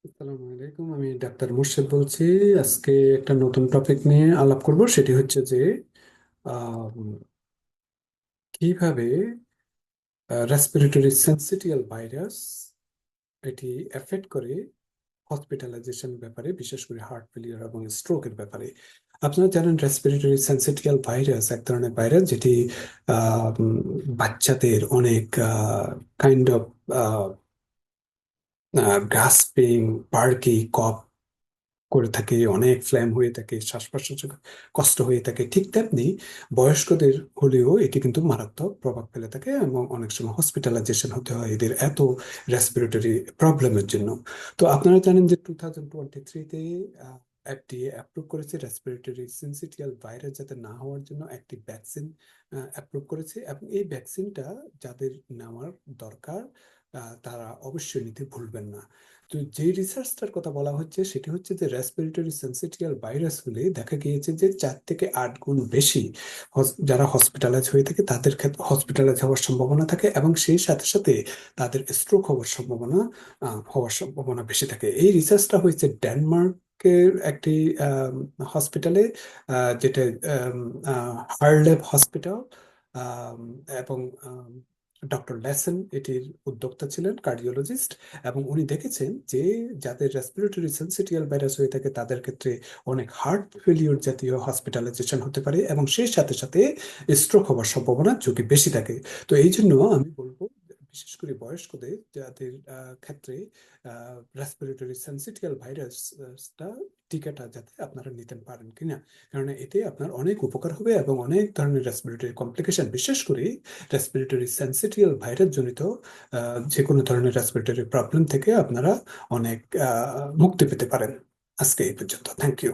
আসসালামু আলাইকুম, আমি ডাক্তার মুর্শেদ বলছি। আজকে একটা নতুন টপিক নিয়ে আলাপ করব, সেটি হচ্ছে যে আম, কিভাবে রেসপিরেটরি সেন্সিটিয়াল ভাইরাস এটি এফেক্ট করে হসপিটালাইজেশন ব্যাপারে, বিশেষ করে হার্ট ফেলিয়ার এবং স্ট্রোকের ব্যাপারে। আপনারা জানেন রেসপিরেটরি সেন্সিটিয়াল ভাইরাস এক ধরনের ভাইরাস যেটি বাচ্চাদের অনেক কাইন্ড অফ গ্রাস্পিং, বার্কি কফ করে থাকে, অনেক ফ্ল্যাম হয়ে থাকে, শ্বাস প্রশ্বাসে কষ্ট হয়ে থাকে। ঠিক তেমনি বয়স্কদের হলেও এটি কিন্তু মারাত্মক প্রভাব ফেলে থাকে এবং অনেক সময় হসপিটালাইজেশন হতে হয় এদের এত রেসপিরেটরি প্রবলেমের জন্য। তো আপনারা জানেন যে 2023-তে এফডিএ অ্যাপ্রুভ করেছে রেসপিরেটরি সিনসিটিয়াল ভাইরাস যাতে না হওয়ার জন্য একটি ভ্যাকসিন অ্যাপ্রুভ করেছে, এবং এই ভ্যাকসিনটা যাদের নেওয়ার দরকার তারা অবশ্যই নিতে ভুলবেন না। তো যে রিসার্চটার কথা বলা হচ্ছে সেটি হচ্ছে যে রেসপিরেটরি সেন্সিটিয়াল ভাইরাস হলে দেখা গিয়েছে যে 4 থেকে 8 গুণ বেশি যারা হসপিটালাইজ হয়ে থাকে তাদের ক্ষেত্রে হসপিটালাইজ হওয়ার সম্ভাবনা থাকে, এবং সেই সাথে সাথে তাদের স্ট্রোক হওয়ার সম্ভাবনা বেশি থাকে। এই রিসার্চটা হয়েছে ডেনমার্কের একটি হসপিটালে, যেটা হার্লেভ হসপিটাল, এবং ডক্টর লেসন এটির উদ্যোক্তা ছিলেন, কার্ডিওলজিস্ট। এবং উনি দেখেছেন যে যাদের রেসপিরেটরি সেন্সিটিয়াল ভাইরাস হয়ে থাকে তাদের ক্ষেত্রে অনেক হার্ট ফেলিওর জাতীয় হসপিটালাইজেশন হতে পারে, এবং সেই সাথে সাথে স্ট্রোক হওয়ার সম্ভাবনা ঝুঁকি বেশি থাকে। তো এই জন্য আমি বলবো, বিশেষ করে বয়স্কদের যাদের ক্ষেত্রে রেসপিরেটরি সেন্সিটিয়াল ভাইরাসটা টিকাটা যাতে আপনারা নিতে পারেন কিনা, কারণ এতে আপনার অনেক উপকার হবে এবং অনেক ধরনের রেসপিরেটরি কমপ্লিকেশন, বিশেষ করে রেসপিরেটরি সেন্সিটিয়াল ভাইরাস জনিত যে কোনো ধরনের রেসপিরেটরি প্রবলেম থেকে আপনারা অনেক মুক্তি পেতে পারেন। আজকে এই পর্যন্ত, থ্যাংক ইউ।